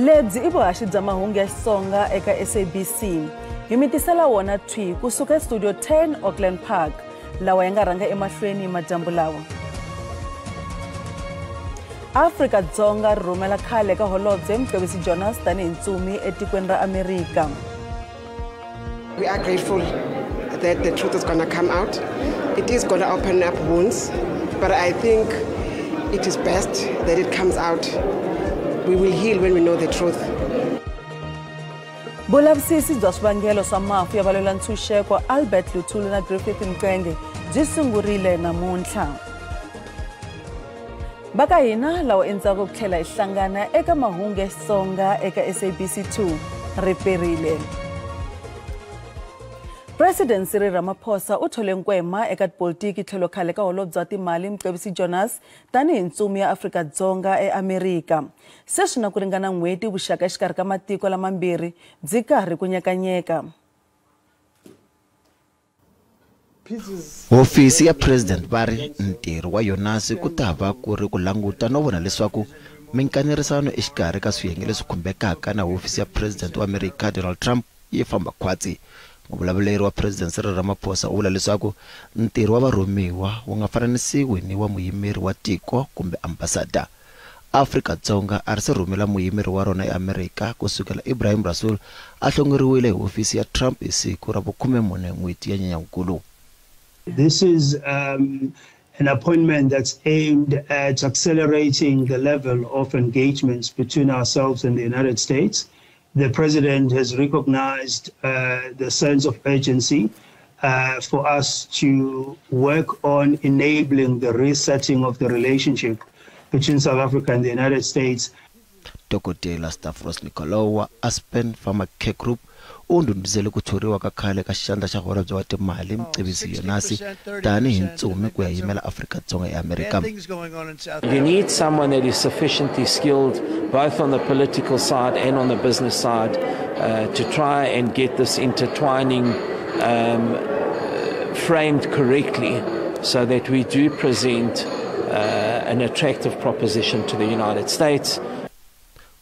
lebyi I vuhaxi bya mahungu ya Xitsonga eka SABC. Hi mitisela wona thwi kusuka Studio 10 Auckland Park lawa ya nga rhanga emahlweni majambu lawa. Afrika-Dzonga ri rhumela khale ka Holobye Mcebisi Jonas tanihi ntsumi etikweni ra Amerika. We are grateful that the truth is going to come out. It is going to open up wounds, but I think it is best that it comes out. We will heal when we know the truth. Vulavisisi bya swivangelo swa mafu ya valwela ntshunxeko Albert Luthuli na Griffith Mxenge byi sungurile namuntlha. Baka hina lawa endzhaku ku tlhela hi hlangana eka mahungu ya Xitsonga eka SABC2 riperile. President Cyril Ramaphosa u thole nkwema eka tipolitiki tlhelo khale ka holobye bya timali Mcebisi Jonas tanihi ntsumi ya Afrika-Dzonga eAmerika. Sweswi na ku ringana n'hweti vuxaka exikarhi ka matiko lamambirhi byi karhi ku nyekanyeka. Hofisi ya President vari ntirho wa Jonas ku ta va ku ri ku languta no vona leswaku minkanerisano exikarhi ka swiyenge leswi khumbekaka na hofisi ya President wa Amerika Donald Trump yi famba khwatsi. Muvulavuleri wa President Cyril Ramaphosa u vula leswaku ntirho wa varhumiwa wu nga fananisiwi ni wa muyimeri wa tiko kumbe ambassador. Afrika-Dzonga a ri se rhumela muyimeri wa rona eAmerika kusukela Ibrahim Rasool a hlongoriwile hi hofisi ya Trump hi siku ra vu-14 n'hweti ya Nyenyankulu. This is an appointment that's aimed at accelerating the level of engagements between ourselves and the United States. The President has recognized the sense of urgency for us to work on enabling the resetting of the relationship between South Africa and the United States. Dr. Stavros Nicolaou wa Aspen Pharma Care Group u ndhundhuzele ku thoriwa ka khale ka xandla xa holobye wa timali Mcebisi Jonas tanihi ntsumi ku ya yimela Afrika-Dzonga eAmerika. You need someone that is sufficiently skilled both on the political side and on the business side to try and get this intertwining framed correctly so that we do present an attractive proposition to the United States.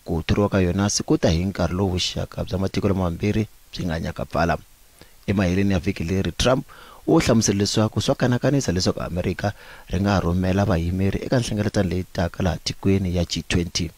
Ku thoriwa ka Jonas ku ta hi nkarhi lowu vuxaka bya matiko lamambirhi byi nga nyakapfala. Emaheleni ya vhiki leri Trump u hlamusele leswaku swa kanakanisa leswaku Amerika ri nga rhumela vayimeri eka nhlengeletano leyi taka laha tikweni ya G20.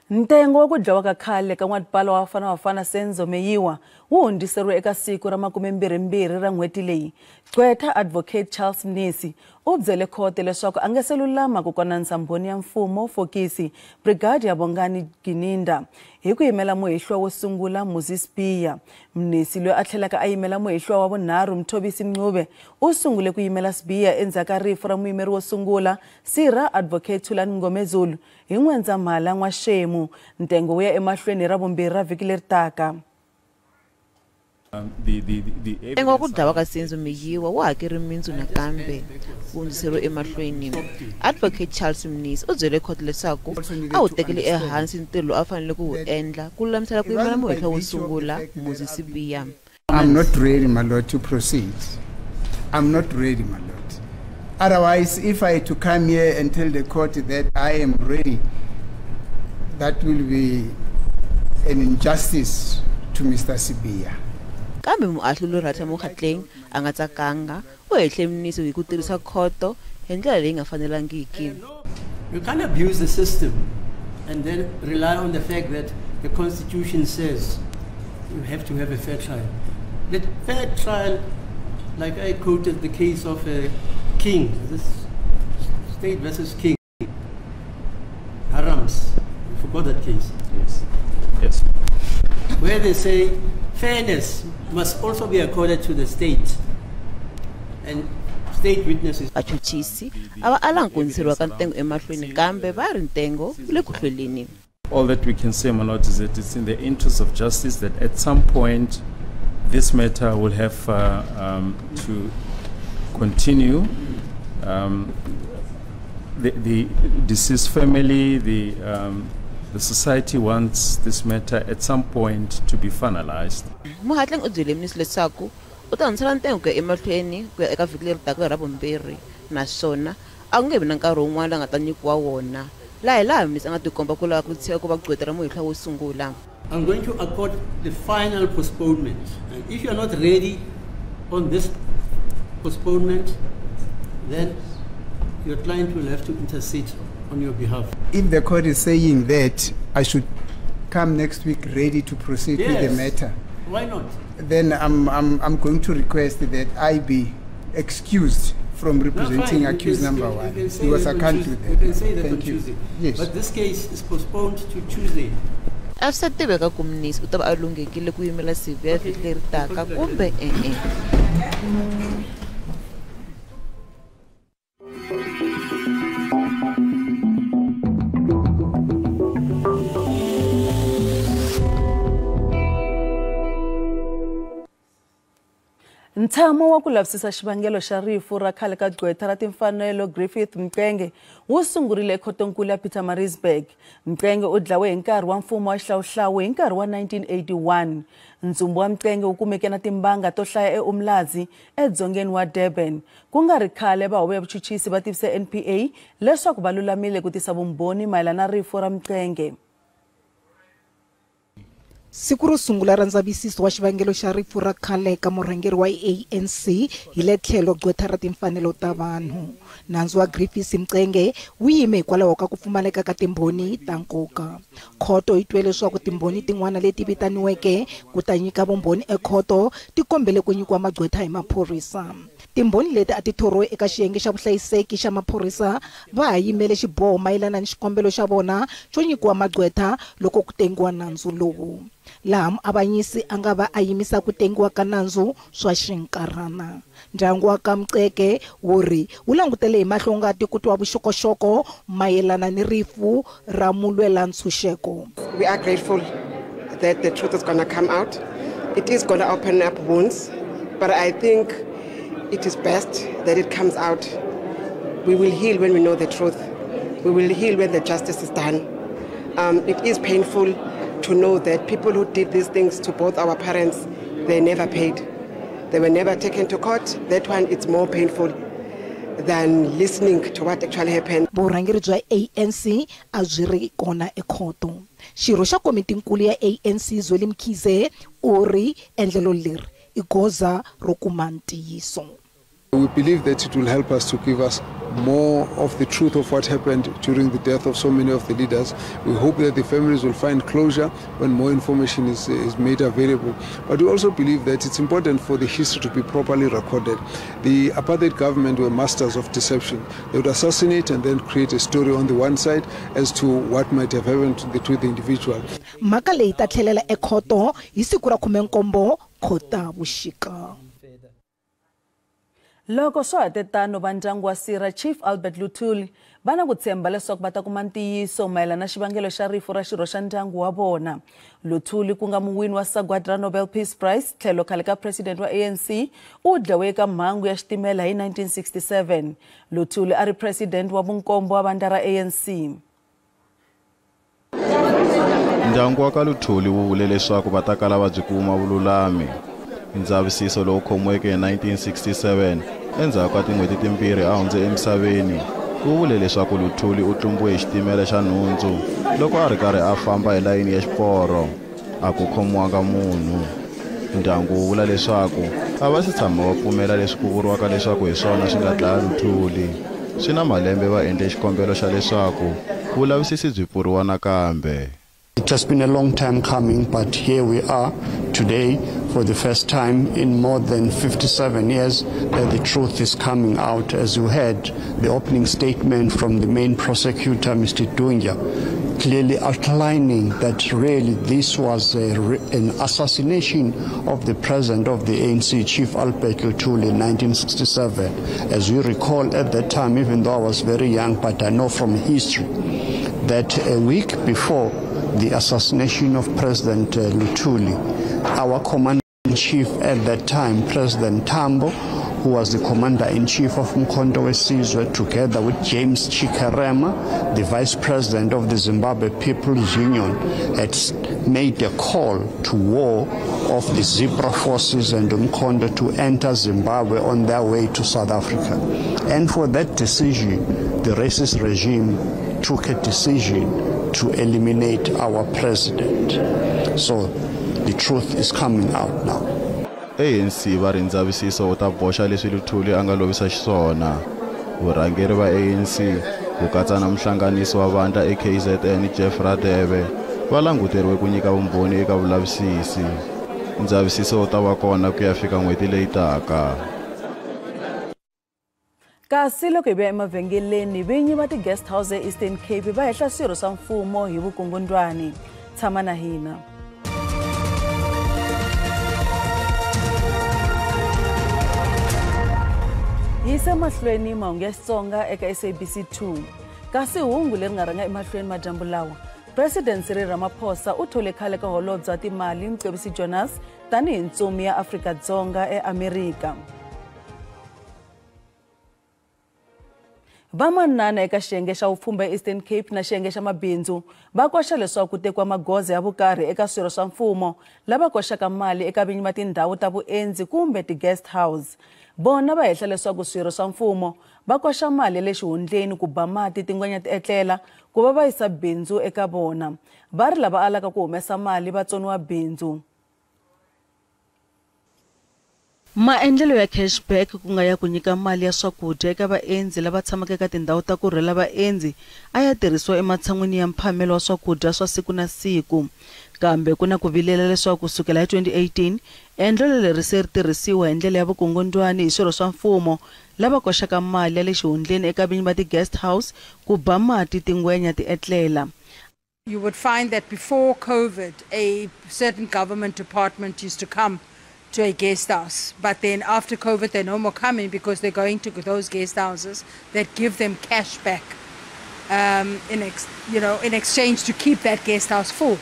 Ntengo wa ku dlawa ka khale ka n'watipala wa Bafana Senzo Meyiwa wu hundziseriwe eka siku ra 22 ra n'hweti leyi. Gqwetha Advocate Charles Mnisi u byele khote leswaku a nga se lulama ku konanisa mbhoni ya mfumo Fokisi Brigadier Bongani Gininda hi ku yimela muhehliwa wo sungula Moses Biya. Mnisi loyi a tlhelaka a yimela muhehliwa wa vunharhu Mthobisi Mncube u sungule ku yimela Sibiya endzhaku ka rifu ra muyimeri wo sungula Sira Advocate Thulani Ngomezulu hi N'wendzamhala N'waxemu. Ntengo wu ya emahlweni ra vumbirhi ra vhiki leri taka. Ntengo wa ku dlawa ka Senzo Meyiwa wu hakeri mindzu nakambe wu hundziseriwe emahlweni. Advocate Charles Mnisi u byele khoto leswaku a wu tekele ehansi ntirho lowu a fanele ku wu endla ku lulamisela ku yimela muhehliwa wo sungula Moses Biya. I'm not ready, my lord, to proceed. I'm not ready, my lord. Otherwise, if I to come here and tell the court that I am ready, that will be an injustice to Mr. Sibiya. Kambe muahluli Ratha Mokgatleng a nga tsakanga u hehle Mnisi hi ku tirhisa khoto hi ndlela leyi nga fanelangiki. You can't abuse the system and then rely on the fact that the Constitution says you have to have a fair trial. The fair trial, like I quoted the case of a king, this state versus king, Harams, you forgot that case. Yes. Yes. Where they say fairness must also be accorded to the state and state witnesses. Vachuchisi ava ala nkundziseriwa ka ntengo emahlweni kambe va ri ntengo le ku hlweleni. All that we can say, my lord, is that it's in the interest of justice that at some point this matter will have to continue. The deceased family, the society wants this matter at some point to be finalized. Mohatleng u byele Mnisi leswaku u ta hundzisela ntengo ku ya emahlweni ku ya eka vhiki leri taka ra vumbirhi naswona a ku nge vi na nkarhi wun'wana la nga ta nyikiwa wona laha Mnisi a nga tikomba ku lava ku tshika ku va gqwetela muhehla wo sungula. I'm going to accord the final postponement. And if you are not ready on this postponement, then your client will have to intercede on your behalf. If the court is saying that I should come next week ready to proceed with the matter, why not? Then I'm going to request that I be excused from representing accused number one, because I can't do that. You can say that on Thank you. Tuesday. Yes. But this case is postponed to Tuesday. A swi tiveka ku Mnisi u ta va a lunghekile ku yimela siku ya vhiki leri taka kumbe Ntshamo wa ku lavisisa xivangelo xa rifu ra khale ka gqweta ra timfanelo Griffith Mxenge wu sungurile ekhotonkulu ya Pietermaritzburg. Mxenge u dlawe hi nkarhi wa mfumo wa xihlawuhlawu hi nkarhi wa 1981. Ntsumbu wa Mxenge wu kumeke na timbanga to hlaya eUmlazi edzongeni wa Durban. Ku nga ri khale vahove ya vuchuchisi va tivise NPA leswaku va lulamile ku tisa vumbhoni mayelana na rifu ra Mxenge. Siku ro sungula ra ndzavisiso wa xivangelo xa rifu ra khale ka murhangeri wa ANC hi le tlhelo gqweta ra timfanelo ta vanhu. Nandzu wa Griffith Mxenge wu yime hikwalaho ka ku pfumaleka ka timbhoni ta nkoka. Khoto yi twe leswaku timbhoni tin'wana leti vitaniweke ku ta nyika vumbhoni ekhoto ti kombele ku nyikiwa magqweta hi maphorisa. Timbhoni leti a ti thoriwe eka xiyenge xa vuhlayiseki xa maphorisa va ha yimele xiboho mayelana ni xikombelo xa vona xo nyikiwa magqweta loko ku tengiwa nandzu lowu. Laha muavanyisi a nga va a yimisa ku tengiwa ka nandzu swa xinkarhana. Ndyangu wa ka Mxenge wu ri wu langutele hi mahlongati ku twa vuxokoxoko mayelana ni rifu ra mulwela ntshunxeko. We are grateful that the truth is going to come out. It is going to open up wounds, but I think it is best that it comes out. We will heal when we know the truth. We will heal when the justice is done. It is painful to know that people who did these things to both our parents, they never paid. They were never taken to court. That one, it's more painful than listening to what actually happened. Vurhangeri bya ANC a byi ri kona ekhoto. Xirho xa komitinkulu ya ANC Zweli Mkhize u ri endlelo leri i goza ro kuma ntiyiso. We believe that it will help us to give us more of the truth of what happened during the death of so many of the leaders. We hope that the families will find closure when more information is made available. But we also believe that it's important for the history to be properly recorded. The apartheid government were masters of deception. They would assassinate and then create a story on the one side as to what might have happened to the individual. Mhaka leyi ta tlhelela ekhoto hi siku ra 17 Khotavuxika. Loko swo hatetano va ndyangu wa Sira Chief Albert Luthuli va na ku tshemba leswaku va ta kuma ntiyiso mayelana na xivangelo xa rifu ra xirho xa ndyangu wa vona. Luthuli ku nga muwini wa sagwadi ra Nobel Peace Prize tlhelo khale ka president wa ANC u dlawe eka mhangu ya xitimela hi 1967. Luthuli a ri president wa vunkombo wa vandla ra ANC. Ndyangu wa ka Luthuli wu vule leswaku va ta kala va byi kuma vululami. Ndzavisiso lowu khomiweke hi 1967 endzhaku ka tin'hweti timbirhi a hundze emisaveni wu vule leswaku Luthuli u tlumbiwe hi xitimela xa nhundzu loko a ri karhi a famba hi layini ya xiporo a ku khomiwanga munhu. Ndyangu wu vula leswaku a va si tshama va pfumela leswi ku vuriwaka leswaku hi swona swi nga dlaya Luthuli. Swi na malembe va endle xikombelo xa leswaku vulavisisi byi pfuriwa nakambe. It has been a long time coming, but here we are today for the first time in more than 57 years that the truth is coming out. As you heard, the opening statement from the main prosecutor, Mr. Dunja, clearly outlining that really this was an assassination of the president of the ANC, Chief Albert Luthuli, in 1967. As you recall at that time, even though I was very young, but I know from history that a week before the assassination of President Luthuli, our commander-in-chief at that time, President Tambo, who was the commander-in-chief of Umkhonto weSizwe, together with James Chikarema, the vice president of the Zimbabwe People's Union, had made a call to war of the Zebra forces and Umkhonto to enter Zimbabwe on their way to South Africa. And for that decision, the racist regime took a decision to eliminate our president. So the truth is coming out now. ANC va ri ndzavisiso ta boxa leswi Luthuli a nga lovisa xiswona. Vurhangeri va ANC ku katsa na muhlanganisi wa vandla eKZN Jeff Radebe va languteriwe ku nyika vumbhoni eka vulavisisi. Ndzavisiso ta va kona ku ya fika n'hweti leyi taka. Kasi loko hi vuya emavhengeleni vinyi va ti-guest house eEastern Cape va hehla swirho swa mfumo hi vukungundwani. Tshama na hina. Yisa mahlweni mahungu ya Xitsonga eka SABC2. Kasi hungu leri nga rhanga emahlweni majambu lawa. President Cyril Ramaphosa u thole khale ka holobye wa timali Mcebisi Jonas tanihi ntsumi ya Afrika-Dzonga eAmerika. Vamanana eka xiyenge xa vupfhumba eEastern Cape na xiyenge xa mabindzu va koxa leswaku ku tekiwa magoza ya vukarhi eka swirho swa mfumo lava koxaka mali eka vinyi va tindhawu ta vuendzi kumbe ti-guest house. Bona va hehla leswaku swirho swa mfumo va koxa mali ya le xihundleni ku ba mati tingwenya ti etlela ku va yisa bindzu eka vona. Va ri lava alaka ku humesa mali va tsoniwa bindzu. Maendlelo ya cashback ku nga ya ku nyika mali ya swakudya eka vaendzi lava tshamaka eka tindhawu ta ku rhwela vaendzi a ya tirhisiwa ematshan'wini ya mphamelo wa swakudya swa siku na siku. Kambe ku na ku vilela leswaku kusukela hi 2018 endlelo leri se ri tirhisiwa hi ndlela ya vukungundwani hi swirho swa mfumo lava koxaka mali ya le xihundleni eka vinyi va ti-guest house ku ba mati tingwenya ti etlela. You would find that before COVID, a certain government department used to come to a guest house, but then after COVID they're no more coming because they're going to those guest houses that give them cash back in exchange to keep that guest house full,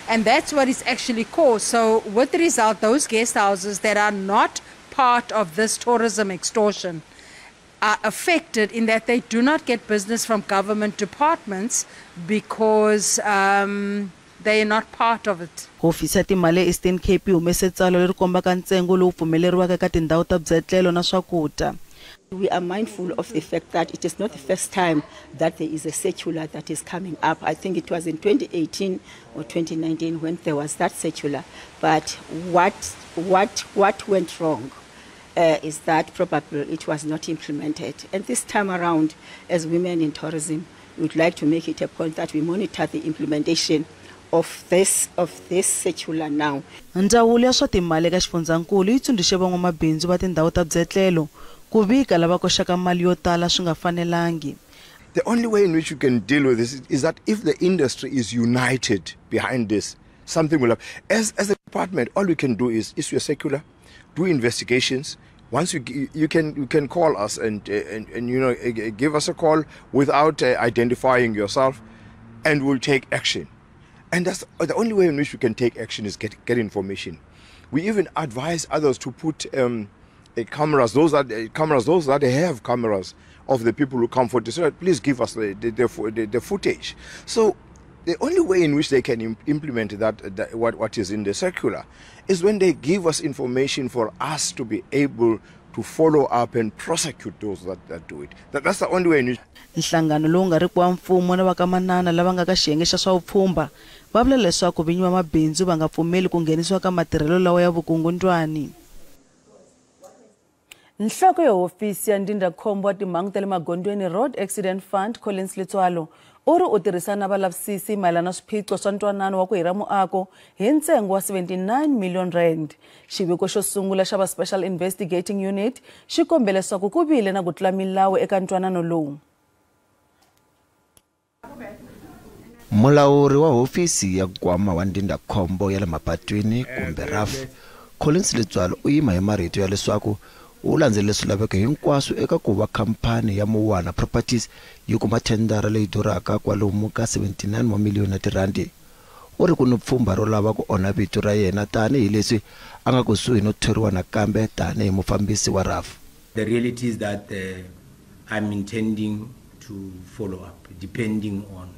and that's what is actually caused. So with the result, those guest houses that are not part of this tourism extortion are affected in that they do not get business from government departments because they are not part of it. Hofisi ya timali Eastern Cape humese tsalo leri kombaka ntsengo lowu pfumeleriwaka eka tindhawu ta byetlelo na swakudya. We are mindful of the fact that it is not the first time that there is a circular that is coming up. I think it was in 2018 or 2019 when there was that circular. But what went wrong is that probably it was not implemented. And this time around, as women in tourism, we would like to make it a point that we monitor the implementation of this circular now. Ndzawulo ya swa timali eka xifundzankulu yi tsundzuxe van'wamabindzu va tindhawu ta byetlelo ku vika lava koxaka mali yo tala swi nga fanelangi. The only way in which you can deal with this is that if the industry is united behind this, something will happen. As a department, all we can do is issue a circular, do investigations. Once you can call us and give us a call without identifying yourself, and we'll take action. And that's the only way in which we can take action is get information. We even advise others to put cameras, those that have cameras of the people who come for this. Please give us the footage. So the only way in which they can implement what is in the circular is when they give us information for us to be able to follow up and prosecute those that do it. That's the only way in which. Nhlangano lowu nga riki wa mfumo na vakamanana lava nga ka xiyenge xa swa vupfhumba va vula leswaku vinyi va mabindzu va nga pfumeli ku nghenisiwa ka matirhelo lawa ya vukungundwani. Nhloko ya hofisi ya ndzindzakhombo wa timhangu ta le magondweni Road Accident Fund Collins Letswalo u ri u tirhisana na valavisisi mayelana na swiphiqo swa ntwanano wa ku hira muako hi ntsengo wa 79 million rand. Xiviko xo sungula xa va Special Investigating Unit xi kombela leswaku ku vile na ku tlula milawu eka ntwanano lowu. Mulawuri wa hofisi ya nkwama wa ndzindzakhombo ya le mapatwini kumbe RAF Collins Letswalo u yima hi marito ya leswaku u landzelela swilaveko hinkwaswo eka ku va khampani ya Mowana Properties yi kuma thendara leyi duraka kwalomu ka 79 wa miliyoni randi. U ri ku ni pfhumba ro lava ku onha vito ra yena tanihi leswi a nga kusuhi no thoriwa nakambe tanihi mufambisi wa RAF. The reality is that I'm intending to follow up depending on,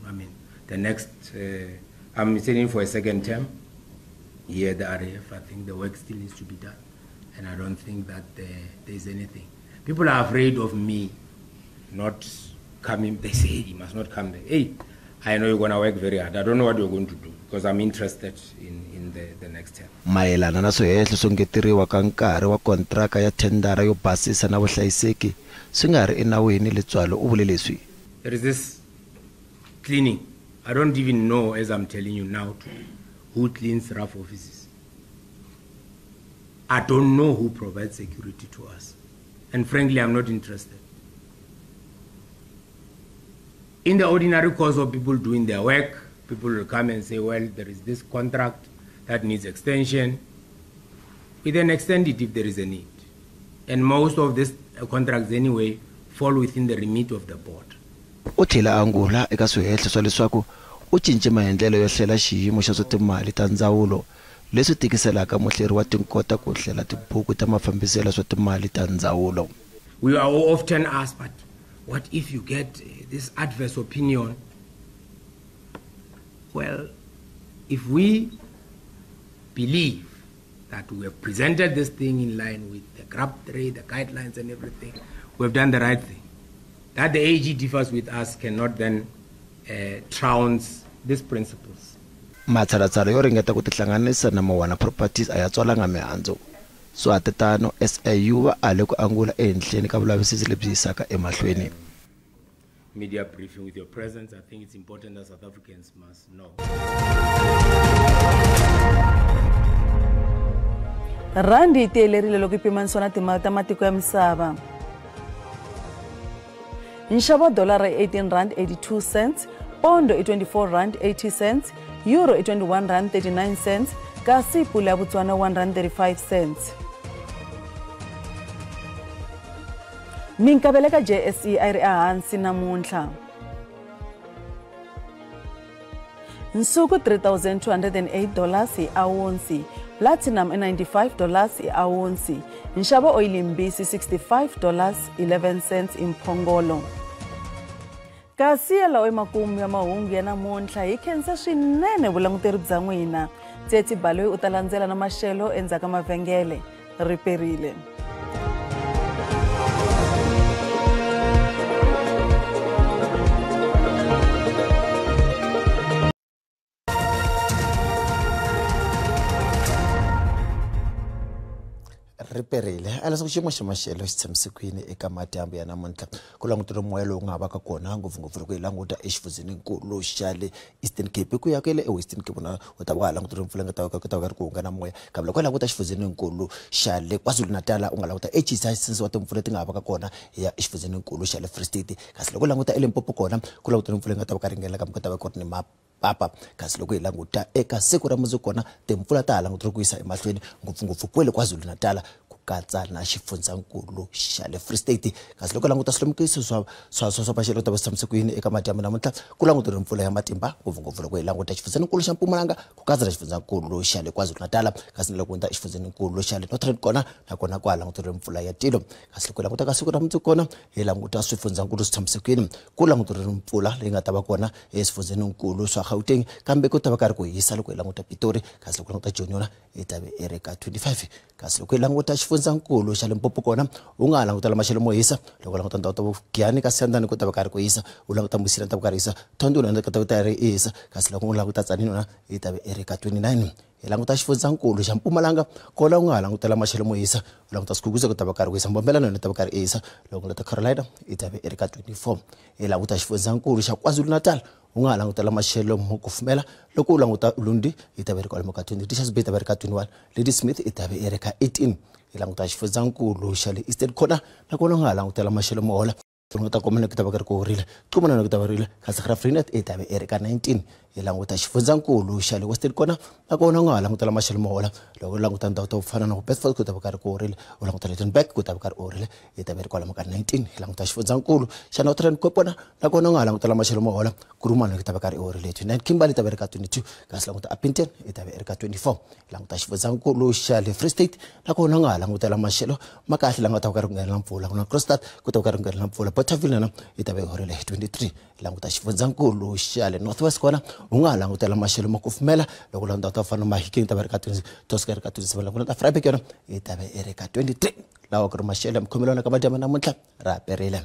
the next, I'm intending for a second term here at the RAF. I think the work still needs to be done. And I don't think that there's anything. People are afraid of me not coming, they say, hey, you must not come back. Hey, I know you're going to work very hard. I don't know what you're going to do because I'm interested in the next term. Mayelana na swihehlo swo ngeteriwa ka nkarhi wa kontraka ya tendara yo basisa na vuhlayiseki swi nga ri enawini Letswalo u vule leswi. There is this cleaning. I don't even know, as I'm telling you now, who cleans rough offices. I don't know who provides security to us. And frankly, I'm not interested. In the ordinary course of people doing their work, people will come and say, well, there is this contract that needs extension. We then extend it if there is a need. And most of these contracts anyway fall within the remit of the board. U tlhela angula eka swihehlo swa leswaku u cince maendlelo yo hlela xiyimo xa swa timali ta ndzawulo leswi tikiselaka muhleri wa tinkota ku hlela tibuku ta mafambiselo swa timali ta ndzawulo. We are often asked, but what if you get this adverse opinion? Well, if we believe that we have presented this thing in line with the GRAP 3, the guidelines and everything, we have done the right thing. That the AG differs with us cannot then trounce these principles. Matshalatshala yo ringeta ku tihlanganisa na Mowana Properties a ya tswalanga mihandzu. So atetano SAU va ale ku angula ehenhleni ka vulavisisi lebyi yisaka emahlweni. Media briefing with your presence, I think it's important that South Africans must know. Randi itelerile loko ipimanisiwa na timali ta matiko ya misava. Nxavo dollar 18 rand 82 cents, pondo 24 rand 80 cents, euro 21 rand 39 cents, kasi pula ya Botswana 1 rand 35 cents. Minkavelo ka JSE a ri ehansi namuntlha. Nsuku $3,208 hi awunsi, platinum $95 hi awunsi, nxavo oil mbisi $65.11 hi mphongolo. Kasi lawa emakumu ya mahungu ya namuntlha hi khensa swinene vulanguteri bya n'wina. Tsetsi Baloyi u ta landzela na maxelo endzhaku ka mavhengele. Riperile. Riperile ala sa xiyimo xa maxelo xi tshamisekile eka madyambu ya namuntlha ku langutela moya lowu nga va ka kona ngopfungopfu ku languta exifundzeninkulu xa le Eastern Cape ku ya ka le Western Cape na u ta va langutela mpfula nga ta va ri ku hunga na moya kambe loko languta exifundzeninkulu xa le KwaZulu-Natal u nga languta eChisa wa timpfula ti nga va ka kona ya exifundzeninkulu xa le Free State kasi loko languta eLimpopo kona ku langutela mpfula nga ta va ka ringela kambe ku ta va ku ri ni papa kasi loko hi languta eka siku ra mundzuku kona timpfula ta langutela ku yisa emahlweni ngopfungopfu kwele KwaZulu-Natal katsa na xifundzankulu xa le Free State kasi loko languta swilemukiso swa maxelo ta va tshamisekile eka madyambu namuntlha ku langutela mpfula ya matimba ngopfungopfu loko hi languta xifundzankulu xa Mpumalanga ku katsa na xifundzankulu xa le KwaZulu-Natal kasi loko nta xifundzankulu xa le Northern kona nakona ku langutela mpfula ya tilo kasi loko languta ka siku ra mundzuku kona hi languta swifundzankulu swi tshamisekile ku langutela mpfula leyi nga ta va kona eswifundzankulu swa Gauteng kambe ku ta va karhi ku hisa loko hi languta Pitori kasi loko languta Joni yona yi ta va ri ka 25 kasi loko hi languta xifundzankulu xa Limpopo kona u nga langutela maxelo mo hisa loko languta ndhawu ta Giyani ka Siyandani ku ta va karhi ku hisa u languta Musina ta va karhi hisa Thondo na ka ta va ri hisa kasi loko u languta Tzaneen yona yi ta va ri ka 29 hi languta xifundzankulu xa Mpumalanga kona u nga langutela maxelo mo hisa u languta Skukuza ku ta va karhi ku hisa Mbombela yona ta va karhi hisa loko languta Carolina yi ta va ri ka 24 hi languta xifundzankulu xa KwaZulu-Natal u nga langutela maxelo mo kufumela loko u languta Lundi yi ta va ri kwalomu ka 20 Richards Bay ta va ri ka 21 Lady Smith yi ta va ri ka 18 hi languta xifundzankulu xa le Eastern kona nakona u nga langutela maxelo mo hola loko ta komela ku ta va ka ri ku horile kumana ku ta va rile kasi ra Freenet yi ta va ri ka 19 hi languta xifundzankulu xa le Western kona nakona u nga langutela maxelo mo hola loko languta ndhawu to fana na ku Bedford ku ta va ka ri ku horile u languta Lydenburg ku ta va ka ri horile yi ta va ri kwalomu ka 19 hi languta xifundzankulu xa Northern Cape kona nakona u nga langutela maxelo mo hola Kurumane ku ta va ka ri horile 29 Kimberley ta va ri ka 22 kasi languta Upington yi ta va ri ka 24 hi languta xifundzankulu xa le Free State nakona u nga langutela maxelo ma kahle la nga ta va ka ri ku nghenela mpfula ku na Kroonstad ku ta va ka ri ku nghenela mpfula Bothaville na yi ta va horile 23 hi languta xifundzankulu xa le Northwest kona u nga langutela maxelo mo kufumela loko la ndhawu ta fana Mahikeng ta va ri ka 20 Tosika ri ka 27 loko ta Vryburg yona yi ta va ri ka 23 lawa ku ri maxelo ya mkhomelwana ka madyambu namuntlha ra perile.